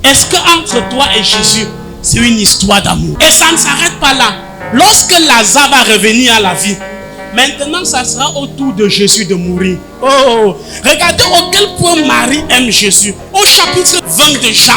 Est-ce qu'entre toi et Jésus, c'est une histoire d'amour? Et ça ne s'arrête pas là. Lorsque Lazare va revenir à la vie, maintenant ça sera au tour de Jésus de mourir. Oh, regardez auquel point Marie aime Jésus. Au chapitre 20 de Jean,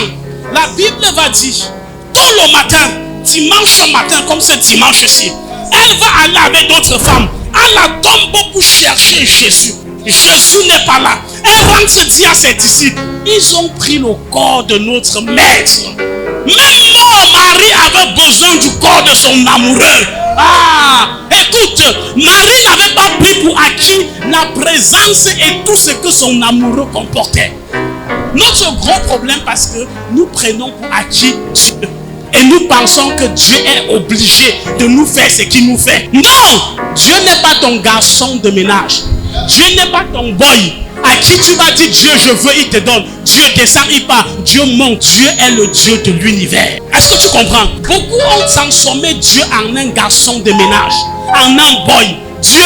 la Bible va dire, tôt le matin, dimanche matin, comme ce dimanche-ci, elle va aller avec d'autres femmes à la tombe pour chercher Jésus. Jésus n'est pas là. Elle rentre dit à ses disciples, ils ont pris le corps de notre maître. Même mort, Marie avait besoin du corps de son amoureux. Ah, écoute, Marie n'avait pas pris pour acquis la présence et tout ce que son amoureux comportait. Notre gros problème, parce que nous prenons pour acquis Dieu. Et nous pensons que Dieu est obligé de nous faire ce qu'il nous fait. Non! Dieu n'est pas ton garçon de ménage. Dieu n'est pas ton boy. À qui tu vas dire Dieu je veux, il te donne. Dieu descend, il part. Dieu monte. Dieu est le Dieu de l'univers. Est-ce que tu comprends? Beaucoup ont transformé Dieu en un garçon de ménage, en un boy. Dieu,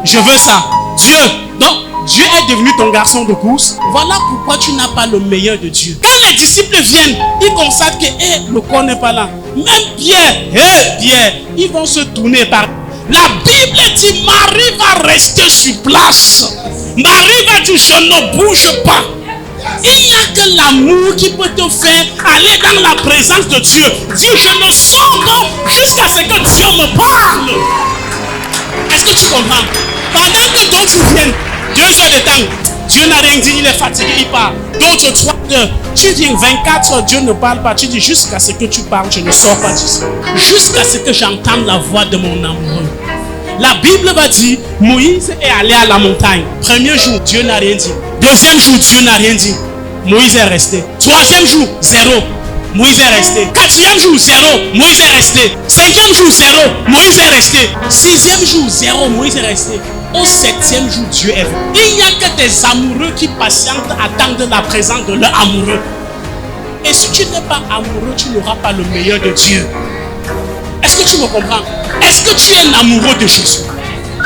je veux ça. Dieu, donc Dieu est devenu ton garçon de course. Voilà pourquoi tu n'as pas le meilleur de Dieu. Quand les disciples viennent, ils constatent que le corps n'est pas là. Même Pierre, ils vont se tourner par. La Bible dit Marie va rester sur place. Marie va dire je ne bouge pas. Il n'y a que l'amour qui peut te faire aller dans la présence de Dieu. Dis je ne sors pas jusqu'à ce que Dieu me parle. Est-ce que tu comprends? Pendant que d'autres viennent 2 heures de temps, Dieu n'a rien dit, il est fatigué, il part. D'autres 3 heures, tu viens 24 heures, Dieu ne parle pas. Tu dis jusqu'à ce que tu parles, je ne sors pas d'ici. Jusqu'à ce que j'entende la voix de mon amoureux. La Bible va dire, Moïse est allé à la montagne. Premier jour, Dieu n'a rien dit. Deuxième jour, Dieu n'a rien dit. Moïse est resté. Troisième jour, 0. Moïse est resté. Quatrième jour, 0. Moïse est resté. Cinquième jour, 0. Moïse est resté. Sixième jour, 0. Moïse est resté. Au 7e jour, Dieu est venu. Il n'y a que des amoureux qui patientent, attendent la présence de leur amoureux. Et si tu n'es pas amoureux, tu n'auras pas le meilleur de Dieu. Est-ce que tu me comprends? Est-ce que tu es un amoureux de Jésus?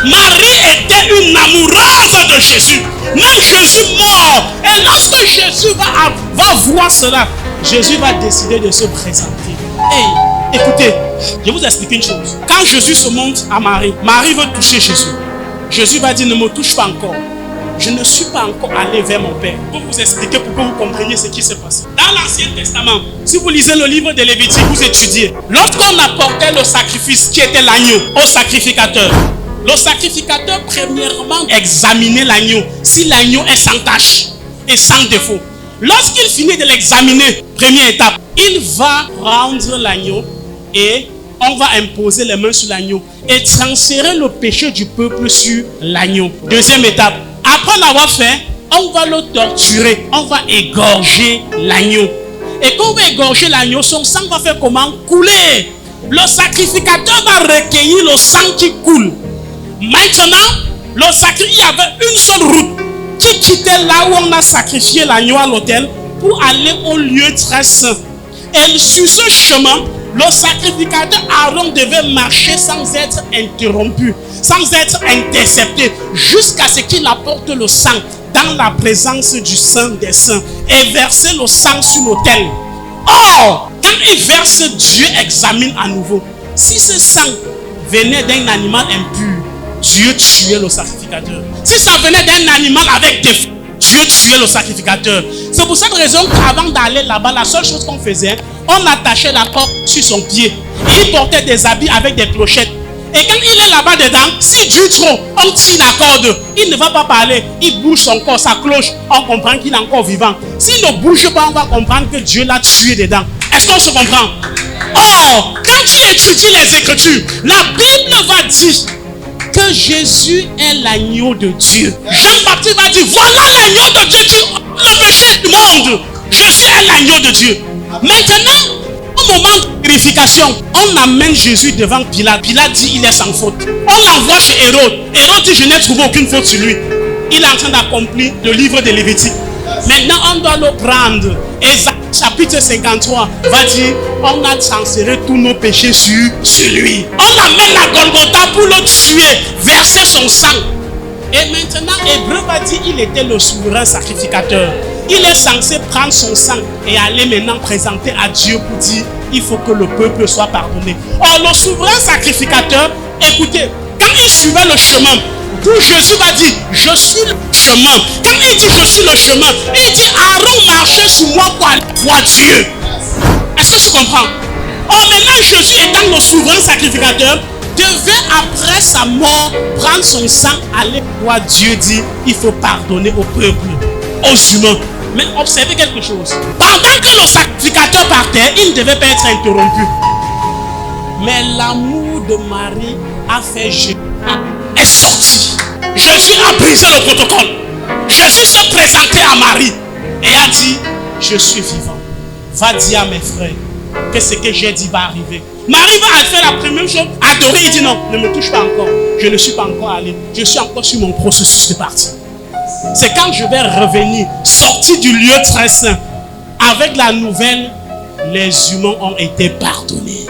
Marie était une amoureuse de Jésus. Même Jésus mort. Et lorsque Jésus va voir cela, Jésus va décider de se présenter. Hey, écoutez, je vais vous expliquer une chose. Quand Jésus se montre à Marie, Marie veut toucher Jésus. Jésus va dire, ne me touche pas encore. Je ne suis pas encore allé vers mon Père. Pour vous expliquer, pour que vous compreniez ce qui s'est passé. Dans l'Ancien Testament, si vous lisez le livre de Lévitique, vous étudiez. Lorsqu'on apportait le sacrifice qui était l'agneau au sacrificateur, le sacrificateur premièrement examinait l'agneau. Si l'agneau est sans tache et sans défaut. Lorsqu'il finit de l'examiner, première étape, il va prendre l'agneau et on va imposer les mains sur l'agneau et transférer le péché du peuple sur l'agneau. Deuxième étape, après l'avoir fait, on va le torturer, on va égorger l'agneau. Et quand on va égorger l'agneau, son sang va faire comment? Couler. Le sacrificateur va recueillir le sang qui coule. Maintenant, il y avait une seule route qui quittait là où on a sacrifié l'agneau à l'autel pour aller au lieu très saint. Et sur ce chemin, le sacrificateur Aaron devait marcher sans être interrompu, sans être intercepté, jusqu'à ce qu'il apporte le sang dans la présence du Saint des Saints et verser le sang sur l'autel. Or, quand il verse, Dieu examine à nouveau. Si ce sang venait d'un animal impur, Dieu tuait le sacrificateur. Si ça venait d'un animal avec défaut, Dieu tuait le sacrificateur. C'est pour cette raison qu'avant d'aller là-bas, la seule chose qu'on faisait, on attachait la corde sur son pied. Il portait des habits avec des clochettes. Et quand il est là-bas dedans, s'il dure trop, on tire la corde. Il ne va pas parler. Il bouge son corps, sa cloche. On comprend qu'il est encore vivant. S'il ne bouge pas, on va comprendre que Dieu l'a tué dedans. Est-ce qu'on se comprend? Or, quand tu étudies les Écritures, la Bible va dire que Jésus est l'agneau de Dieu. Jean-Baptiste va dire, voilà l'agneau de Dieu qui ôte le péché du monde. Jésus est l'agneau de Dieu. Maintenant, au moment de purification, on amène Jésus devant Pilate. Pilate dit, il est sans faute. On l'envoie chez Hérode. Hérode dit, je n'ai trouvé aucune faute sur lui. Il est en train d'accomplir le livre de Lévitique. Maintenant, on doit le prendre. Ésaïe chapitre 53 va dire, on a transféré tous nos péchés sur lui. On l'amène à Golgotha pour le tuer, verser son sang. Et maintenant, Hébreu va dire, il était le souverain sacrificateur. il est censé prendre son sang et aller maintenant présenter à Dieu pour dire il faut que le peuple soit pardonné. Or, le souverain sacrificateur, écoutez, quand il suivait le chemin, d'où Jésus va dire, je suis le chemin. Quand il dit je suis le chemin, il dit Aaron marchait sur moi pour aller voir Dieu. Est-ce que tu comprends? Or maintenant Jésus étant le souverain sacrificateur, devait après sa mort prendre son sang, aller voir Dieu, dire il faut pardonner au peuple, aux humains. Mais observez quelque chose. Pendant que le sacrificateur partait, il ne devait pas être interrompu. Mais l'amour de Marie a fait Jésus est sorti. Jésus a brisé le protocole. Jésus s'est présenté à Marie et a dit je suis vivant. Va dire à mes frères que ce que j'ai dit va arriver. Marie va faire la première chose, adorer. Il dit non, ne me touche pas encore. Je ne suis pas encore allé. Je suis encore sur mon processus de partie. C'est quand je vais revenir, sortir du lieu très saint, avec la nouvelle, les humains ont été pardonnés,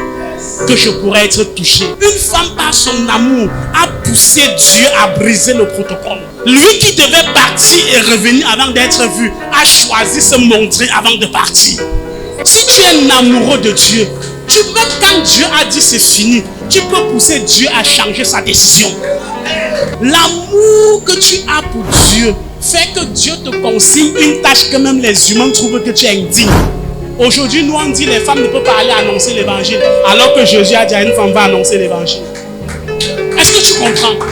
que je pourrais être touché. Une femme par son amour a poussé Dieu à briser le protocole. Lui qui devait partir et revenir avant d'être vu, a choisi de se montrer avant de partir. Si tu es un amoureux de Dieu, tu peux, quand Dieu a dit c'est fini, tu peux pousser Dieu à changer sa décision. L'amour que tu as pour Dieu fait que Dieu te consigne une tâche que même les humains trouvent que tu es indigne. Aujourd'hui, nous on dit les femmes ne peuvent pas aller annoncer l'évangile, alors que Jésus a dit à une femme va annoncer l'évangile. Est-ce que tu comprends?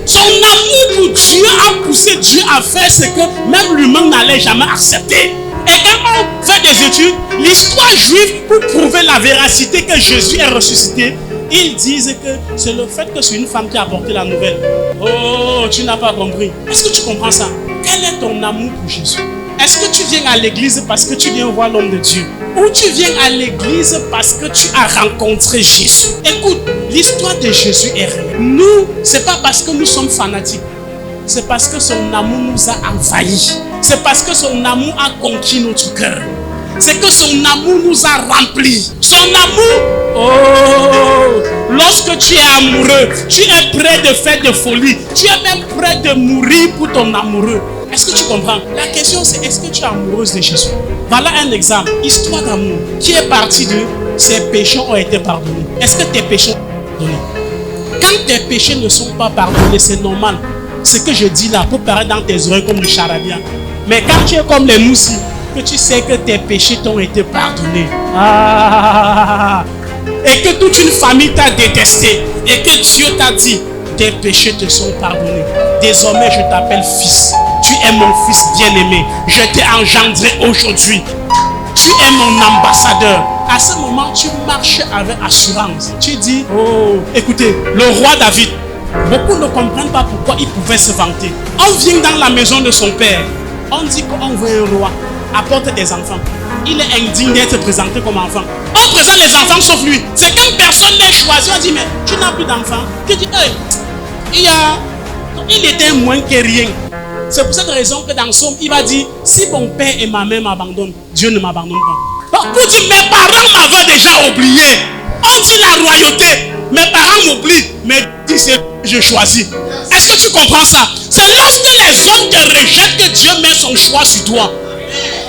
Son amour pour Dieu a poussé Dieu à faire ce que même l'humain n'allait jamais accepter. Et quand on fait des études, l'histoire juive, pour prouver la véracité que Jésus est ressuscité, ils disent que c'est le fait que c'est une femme qui a apporté la nouvelle. Oh, tu n'as pas compris. Est-ce que tu comprends ça? Quel est ton amour pour Jésus? Est-ce que tu viens à l'église parce que tu viens voir l'homme de Dieu? Ou tu viens à l'église parce que tu as rencontré Jésus? Écoute, l'histoire de Jésus est réelle. Nous, c'est pas parce que nous sommes fanatiques. C'est parce que son amour nous a envahis. C'est parce que son amour a conquis notre cœur. C'est que son amour nous a remplis. Son amour, oh, lorsque tu es amoureux, tu es prêt de faire de folie. Tu es même prêt de mourir pour ton amoureux. Est-ce que tu comprends? La question c'est, est-ce que tu es amoureuse de Jésus? Voilà un exemple. Histoire d'amour qui est partie de ses péchés ont été pardonnés. Est-ce que tes péchés sont pardonnés? Quand tes péchés ne sont pas pardonnés, c'est normal. Ce que je dis là peut paraître dans tes oreilles comme du charabia. Mais quand tu es comme les moussis, que tu sais que tes péchés t'ont été pardonnés. Et que toute une famille t'a détesté. Et que Dieu t'a dit, tes péchés te sont pardonnés. Désormais, je t'appelle fils. Tu es mon fils bien-aimé. Je t'ai engendré aujourd'hui. Tu es mon ambassadeur. À ce moment, tu marches avec assurance. Tu dis, oh, écoutez, le roi David, beaucoup ne comprennent pas pourquoi il pouvait se vanter. On vient dans la maison de son père. On dit qu'on veut un roi. Apporte des enfants. Il est indigne d'être présenté comme enfant. On présente les enfants sauf lui. C'est quand personne n'est choisi. On dit, mais tu n'as plus d'enfants. Tu dis, hey, il était moins que rien. C'est pour cette raison que dans Somme, il va dire, si mon père et ma mère m'abandonnent, Dieu ne m'abandonne pas. Donc, pour dire, mes parents m'avaient déjà oublié. On dit la royauté. Mes parents m'oublient, mais c'est je choisis. Est-ce que tu comprends ça? C'est lorsque les hommes te rejettent que Dieu met son choix sur toi.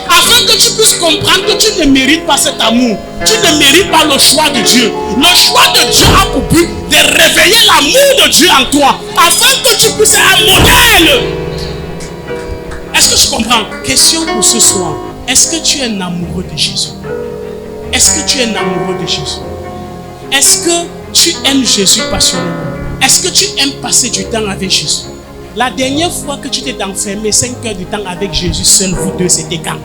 Afin que tu puisses comprendre que tu ne mérites pas cet amour. Tu ne mérites pas le choix de Dieu. Le choix de Dieu a pour but de réveiller l'amour de Dieu en toi. Afin que tu puisses être un modèle. Est-ce que tu comprends? Question pour ce soir. Est-ce que tu es un amoureux de Jésus? Est-ce que tu es un amoureux de Jésus? Est-ce que tu aimes Jésus passionnément? Est-ce que tu aimes passer du temps avec Jésus? La dernière fois que tu t'es enfermé 5 heures du temps avec Jésus, seul vous deux, c'était quand?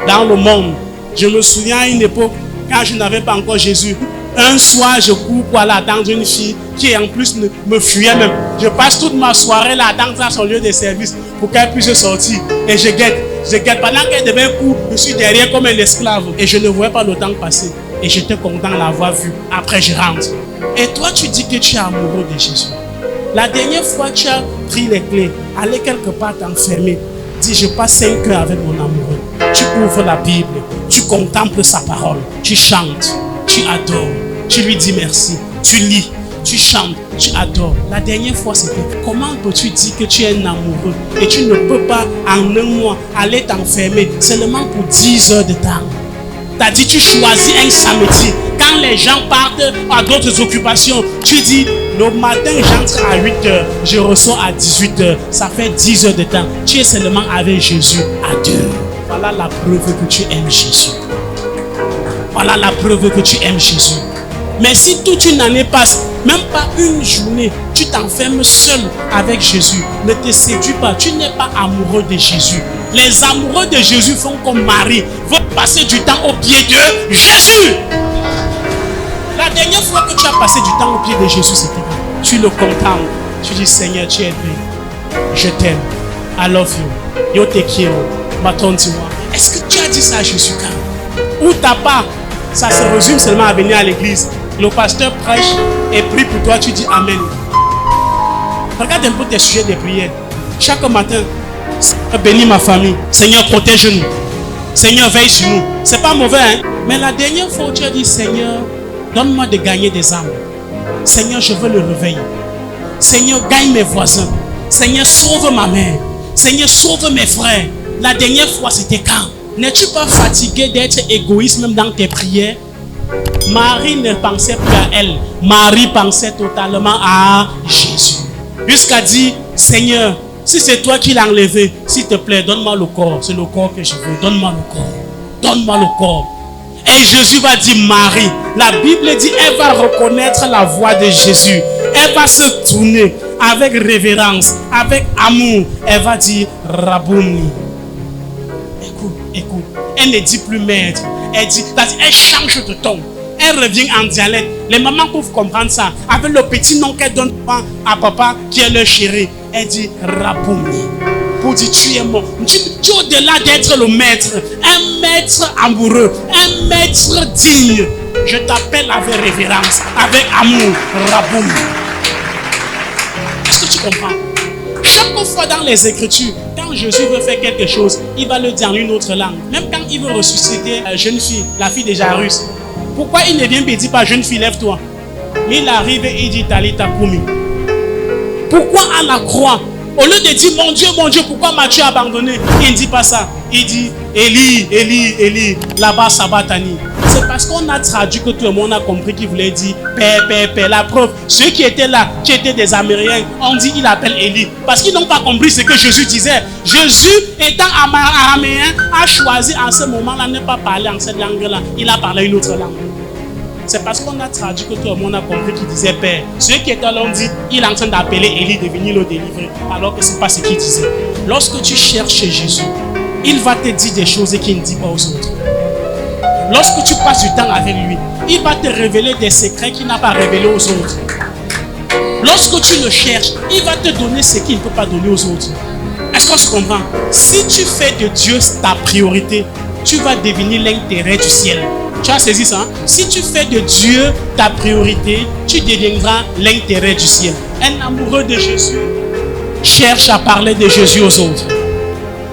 Dans le monde. Je me souviens à une époque, quand je n'avais pas encore Jésus, un soir, je cours pour aller attendre une fille qui en plus me fuyait même. Je passe toute ma soirée là, attendre à son lieu de service pour qu'elle puisse sortir. Et je guette. Pendant qu'elle devait courir, je suis derrière comme un esclave. Et je ne voyais pas le temps passer. Et j'étais content de l'avoir vu. Après, je rentre. Et toi, tu dis que tu es amoureux de Jésus. La dernière fois, tu as pris les clés, allé quelque part t'enfermer. Dis, je passe 5 heures avec mon amoureux. Tu ouvres la Bible, tu contemples sa parole, tu chantes, tu adores, tu lui dis merci, tu lis, tu chantes, tu adores. La dernière fois, c'était comment peux-tu dire que tu es un amoureux et tu ne peux pas en un mois aller t'enfermer seulement pour 10 heures de temps? T'as dit tu choisis un samedi. Quand les gens partent à d'autres occupations, tu dis le matin j'entre à 8 heures, je reçois à 18 heures. Ça fait 10 heures de temps. Tu es seulement avec Jésus à 2. Voilà la preuve que tu aimes Jésus. Voilà la preuve que tu aimes Jésus. Mais si toute une année passe, même pas une journée, tu t'enfermes seul avec Jésus, ne te séduis pas, tu n'es pas amoureux de Jésus. Les amoureux de Jésus font comme Marie, vont passer du temps au pied de Jésus. La dernière fois que tu as passé du temps au pied de Jésus, c'était quand tu le contemples. Tu dis Seigneur, tu es vrai. Je t'aime. I love you. Yo te quiero. Bâton dis-moi. Est-ce que tu as dit ça à Jésus quand? Ou t'as pas? Ça se résume seulement à venir à l'église. Le pasteur prêche et prie pour toi, tu dis Amen. Regarde un peu tes sujets de prière. Chaque matin, Seigneur, bénis ma famille. Seigneur, protège-nous. Seigneur, veille sur nous. C'est pas mauvais, hein? Mais la dernière fois, tu as dit Seigneur, donne-moi de gagner des âmes. Seigneur, je veux le réveil. Seigneur, gagne mes voisins. Seigneur, sauve ma mère. Seigneur, sauve mes frères. La dernière fois, c'était quand? N'es-tu pas fatigué d'être égoïste même dans tes prières? Marie ne pensait plus à elle. Marie pensait totalement à Jésus. Jusqu'à dire, Seigneur, si c'est toi qui l'as enlevé, s'il te plaît, donne-moi le corps. C'est le corps que je veux. Donne-moi le corps. Donne-moi le corps. Et Jésus va dire, Marie. La Bible dit, elle va reconnaître la voix de Jésus. Elle va se tourner avec révérence, avec amour. Elle va dire, Rabouni. Écoute. Elle ne dit plus maître. Elle change de ton. Elle revient en dialecte. Les mamans peuvent comprendre ça. Avec le petit nom qu'elle donne à papa qui est leur chéri. Elle dit Rabouni. Pour dire tu es mon. Tu es au-delà d'être le maître. Un maître amoureux. Un maître digne. Je t'appelle avec révérence. Avec amour. Rabouni. Est-ce que tu comprends? Chaque fois dans les Écritures, quand Jésus veut faire quelque chose, il va le dire en une autre langue. Même quand il veut ressusciter la jeune fille, la fille de Jairus, pourquoi il ne vient pas dire pas jeune fille, lève-toi? Mais il arrive et il dit Talita Kumi. Pourquoi à la croix, au lieu de dire mon Dieu, pourquoi m'as-tu abandonné? Il ne dit pas ça. Il dit Élie, Élie, Élie, là-bas Sabatani. C'est parce qu'on a traduit que tout le monde a compris qu'il voulait dire Père. La preuve, ceux qui étaient là, qui étaient des Amérindiens, on dit il appelle Élie. Parce qu'ils n'ont pas compris ce que Jésus disait. Jésus, étant araméen, a choisi en ce moment-là de ne pas parler en cette langue-là. Il a parlé une autre langue. C'est parce qu'on a traduit que tout le monde a compris qu'il disait Père. Ceux qui étaient là, on dit il est en train d'appeler Élie de venir le délivrer. Alors que ce n'est pas ce qu'il disait. Lorsque tu cherches Jésus, il va te dire des choses qu'il ne dit pas aux autres. Lorsque tu passes du temps avec lui, il va te révéler des secrets qu'il n'a pas révélés aux autres. Lorsque tu le cherches, il va te donner ce qu'il ne peut pas donner aux autres. Est-ce qu'on se comprend? Si tu fais de Dieu ta priorité, tu vas devenir l'intérêt du ciel. Tu as saisi ça? Hein? Si tu fais de Dieu ta priorité, tu deviendras l'intérêt du ciel. Un amoureux de Jésus cherche à parler de Jésus aux autres.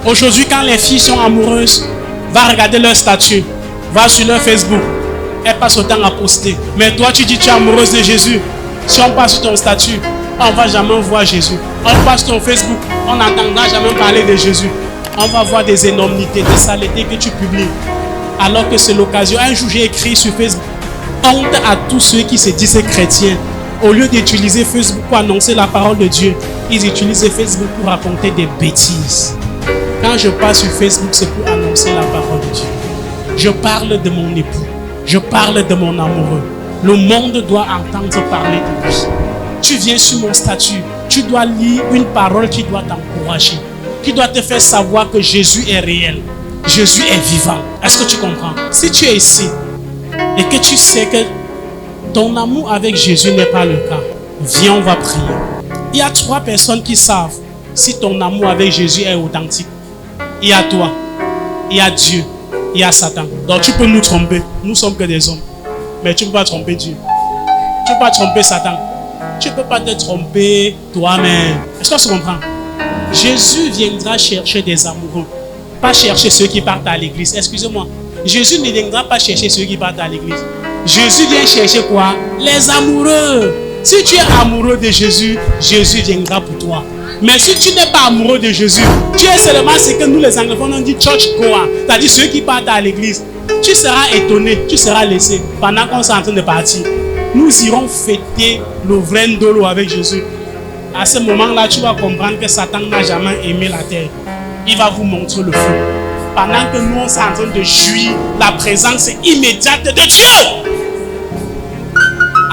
Aujourd'hui, quand les filles sont amoureuses, va regarder leur statut. Va sur leur Facebook. Elle passe autant à poster. Mais toi, tu dis tu es amoureuse de Jésus. Si on passe sur ton statut, on ne va jamais voir Jésus. On passe sur ton Facebook, on n'entendra jamais parler de Jésus. On va voir des énormités, des saletés que tu publies. Alors que c'est l'occasion. Un jour, j'ai écrit sur Facebook, honte à tous ceux qui se disent chrétiens. Au lieu d'utiliser Facebook pour annoncer la parole de Dieu, ils utilisent Facebook pour raconter des bêtises. Quand je passe sur Facebook, c'est pour annoncer la parole de Dieu. Je parle de mon époux. Je parle de mon amoureux. Le monde doit entendre parler de lui. Tu viens sur mon statut. Tu dois lire une parole qui doit t'encourager. Qui doit te faire savoir que Jésus est réel. Jésus est vivant. Est-ce que tu comprends? Si tu es ici et que tu sais que ton amour avec Jésus n'est pas le cas, viens, on va prier. Il y a 3 personnes qui savent si ton amour avec Jésus est authentique. Il y a toi, il y a Dieu, il y a Satan. Donc tu peux nous tromper. Nous ne sommes que des hommes. Mais tu ne peux pas tromper Dieu. Tu ne peux pas tromper Satan. Tu ne peux pas te tromper toi-même. Est-ce que tu comprends? Jésus viendra chercher des amoureux. Pas chercher ceux qui partent à l'église. Excusez-moi. Jésus ne viendra pas chercher ceux qui partent à l'église. Jésus vient chercher quoi? Les amoureux. Si tu es amoureux de Jésus, Jésus viendra pour toi. Mais si tu n'es pas amoureux de Jésus, tu es seulement ce que nous les anglophones on dit church goer, c'est-à-dire ceux qui partent à l'église. Tu seras étonné, tu seras laissé pendant qu'on est en train de partir. Nous irons fêter le vrai Ndolo avec Jésus. À ce moment-là, tu vas comprendre que Satan n'a jamais aimé la terre. Il va vous montrer le feu. Pendant que nous, on est en train de jouir la présence immédiate de Dieu.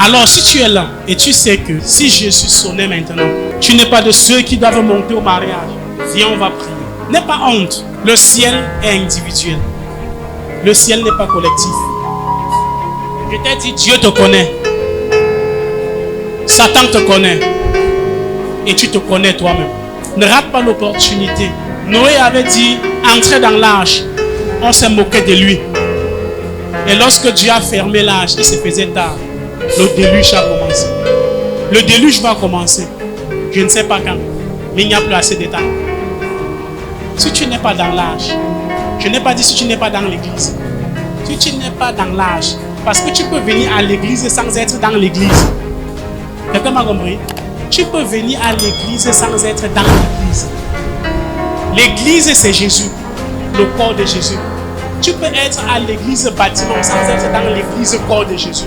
Alors, si tu es là et tu sais que si Jésus sonnait maintenant, tu n'es pas de ceux qui doivent monter au mariage. Viens, on va prier. N'aie pas honte. Le ciel est individuel. Le ciel n'est pas collectif. Je t'ai dit, Dieu te connaît. Satan te connaît. Et tu te connais toi-même. Ne rate pas l'opportunité. Noé avait dit, entrez dans l'arche. On s'est moqué de lui. Et lorsque Dieu a fermé l'arche, il se faisait tard. Le déluge a commencé. Le déluge va commencer. Je ne sais pas quand. Mais il n'y a plus assez de temps. Si tu n'es pas dans l'arche, je n'ai pas dit si tu n'es pas dans l'église. Si tu n'es pas dans l'arche, parce que tu peux venir à l'église sans être dans l'église. Quelqu'un m'a compris? Tu peux venir à l'église sans être dans l'église. L'église, c'est Jésus, le corps de Jésus. Tu peux être à l'église bâtiment sans être dans l'église corps de Jésus.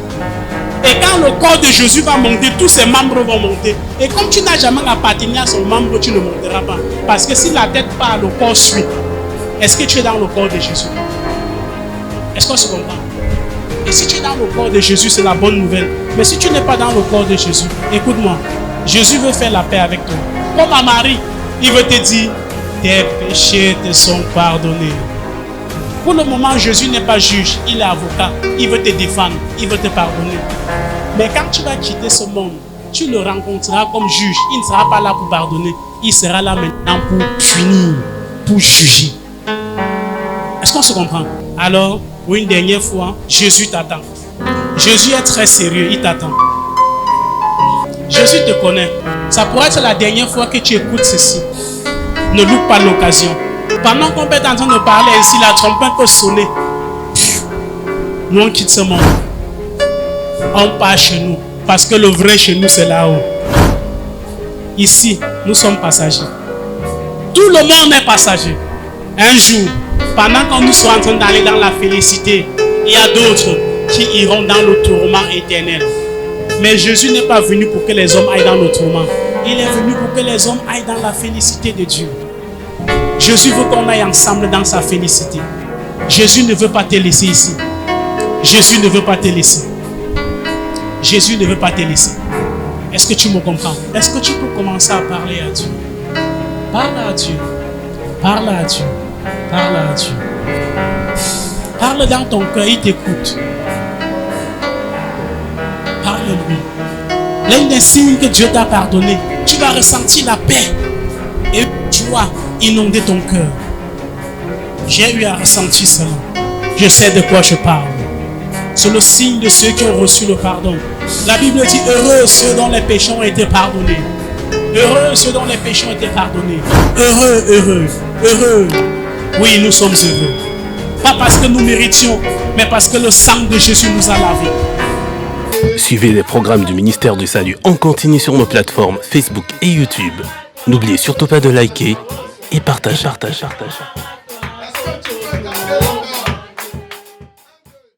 Et quand le corps de Jésus va monter, tous ses membres vont monter. Et comme tu n'as jamais appartenu à son membre, tu ne monteras pas. Parce que si la tête part, le corps suit. Est-ce que tu es dans le corps de Jésus? Est-ce qu'on se comprend? Et si tu es dans le corps de Jésus, c'est la bonne nouvelle. Mais si tu n'es pas dans le corps de Jésus, écoute-moi. Jésus veut faire la paix avec toi. Comme à Marie, il veut te dire, tes péchés te sont pardonnés. Pour le moment, Jésus n'est pas juge, il est avocat. Il veut te défendre, il veut te pardonner. Mais quand tu vas quitter ce monde, tu le rencontreras comme juge. Il ne sera pas là pour pardonner. Il sera là maintenant pour punir, pour juger. Est-ce qu'on se comprend? Alors, pour une dernière fois, Jésus t'attend. Jésus est très sérieux, il t'attend. Jésus te connaît. Ça pourrait être la dernière fois que tu écoutes ceci. Ne loupe pas l'occasion. Pendant qu'on peut être en train de parler ainsi, la trompette peut sonner. Nous on quitte ce monde. On part chez nous. Parce que le vrai chez nous, c'est là-haut. Ici, nous sommes passagers. Tout le monde est passager. Un jour, pendant qu'on nous soit en train d'aller dans la félicité, il y a d'autres qui iront dans le tourment éternel. Mais Jésus n'est pas venu pour que les hommes aillent dans le tourment. Il est venu pour que les hommes aillent dans la félicité de Dieu. Jésus veut qu'on aille ensemble dans sa félicité. Jésus ne veut pas te laisser ici. Jésus ne veut pas te laisser. Jésus ne veut pas te laisser. Est-ce que tu me comprends? Est-ce que tu peux commencer à parler à Dieu? Parle à Dieu. Parle à Dieu. Parle à Dieu. Parle dans ton cœur, il t'écoute. Parle-lui. L'un des signes que Dieu t'a pardonné, tu vas ressentir la paix et tu vas inonder ton cœur. J'ai eu à ressentir cela. Je sais de quoi je parle. C'est le signe de ceux qui ont reçu le pardon. La Bible dit heureux ceux dont les péchés ont été pardonnés. Heureux ceux dont les péchés ont été pardonnés. Heureux, heureux, heureux. Oui, nous sommes heureux. Pas parce que nous méritions, mais parce que le sang de Jésus nous a lavés. Suivez les programmes du ministère du Salut en continu sur nos plateformes Facebook et YouTube. N'oubliez surtout pas de liker et partager.